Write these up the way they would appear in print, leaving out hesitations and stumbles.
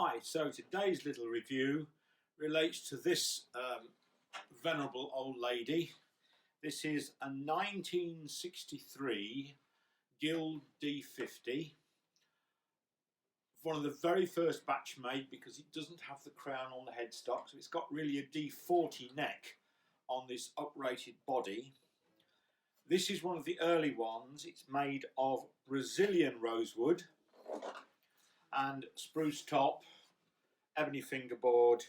Hi, so today's little review relates to this venerable old lady. This is a 1963 Guild D50. One of the very first batch made because it doesn't have the crown on the headstock, so it's got really a D40 neck on this uprated body. This is one of the early ones. It's made of Brazilian rosewood and spruce top, ebony fingerboard,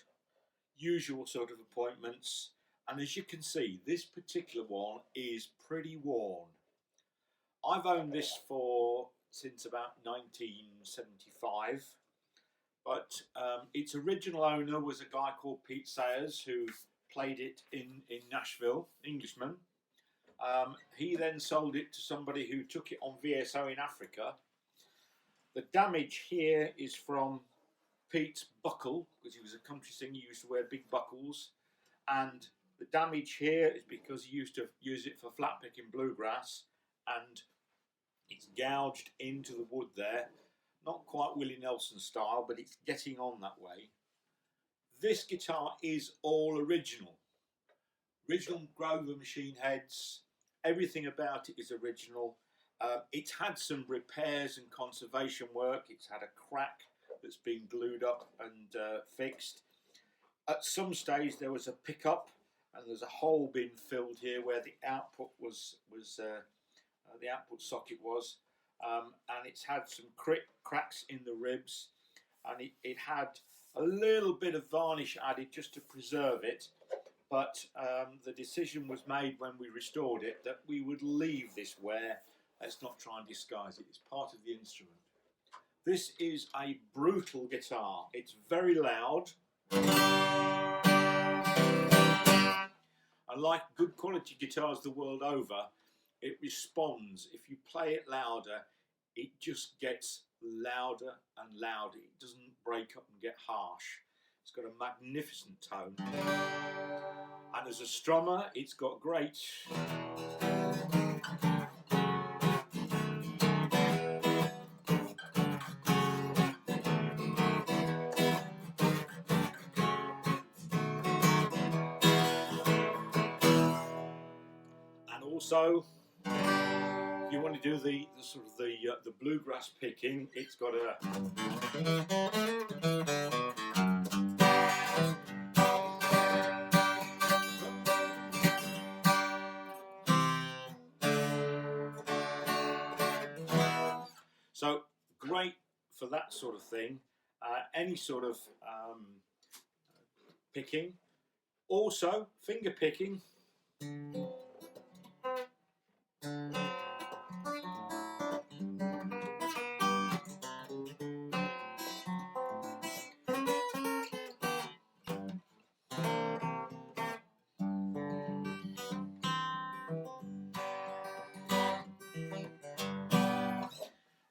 usual sort of appointments, and as you can see, this particular one is pretty worn. I've owned this since about 1975, but its original owner was a guy called Pete Sayers, who played it in Nashville, Englishman. He then sold it to somebody who took it on VSO in Africa. The damage here is from Pete's buckle, because he was a country singer, he used to wear big buckles, and the damage here is because he used to use it for flat picking bluegrass, and it's gouged into the wood there. Not quite Willie Nelson style, but it's getting on that way. This guitar is all original. Original Grover machine heads, everything about it is original. It's had some repairs and conservation work. It's had a crack that's been glued up and fixed. At some stage there was a pickup and there's a hole being filled here where the output the output socket was, and it's had some cracks in the ribs, and it had a little bit of varnish added just to preserve it, but the decision was made when we restored it that we would leave this wear. Let's not try and disguise it. It's part of the instrument. This is a brutal guitar. It's very loud. And like good quality guitars the world over, it responds. If you play it louder, it just gets louder and louder. It doesn't break up and get harsh. It's got a magnificent tone. And as a strummer, it's got great. Also, if you want to do the bluegrass picking, it's got a so great for that sort of thing. Any sort of picking, also finger picking.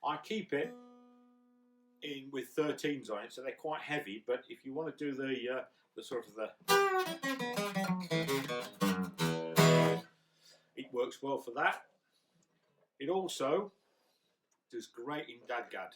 I keep it in with 13s on it, so they're quite heavy. But if you want to do the sort of it works well for that. It also does great in dadgad.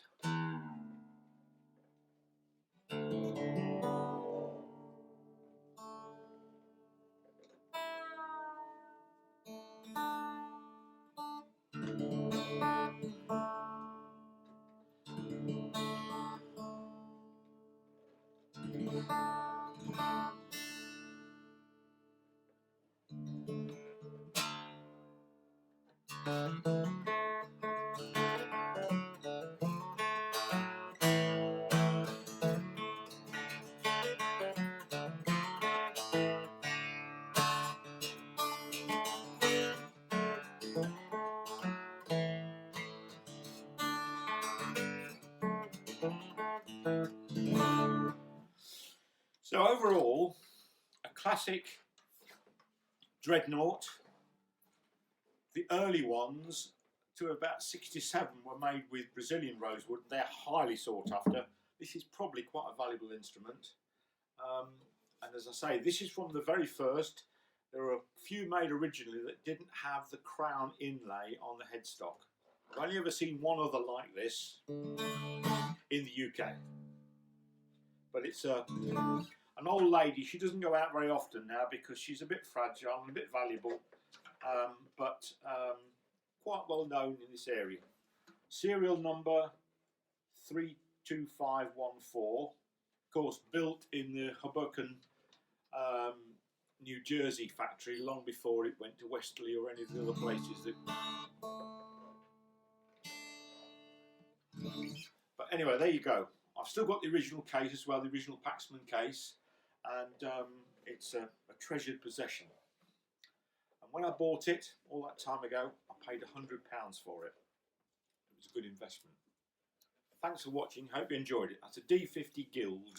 So overall, a classic dreadnought. The early ones to about 67 were made with Brazilian rosewood. They're highly sought after. This is probably quite a valuable instrument. And as I say, this is from the very first. There are a few made originally that didn't have the crown inlay on the headstock. I've only ever seen one other like this in the UK. but it's an old lady. She doesn't go out very often now because she's a bit fragile and a bit valuable, but quite well known in this area. Serial number 32514. Of course, built in the Hoboken, New Jersey factory long before it went to Westerly or any of the other places that. But anyway, there you go. I've still got the original case as well, the original Paxman case, and it's a treasured possession. And when I bought it all that time ago, I paid £100 for it. It was a good investment. Thanks for watching. Hope you enjoyed it. That's a D50 Guild.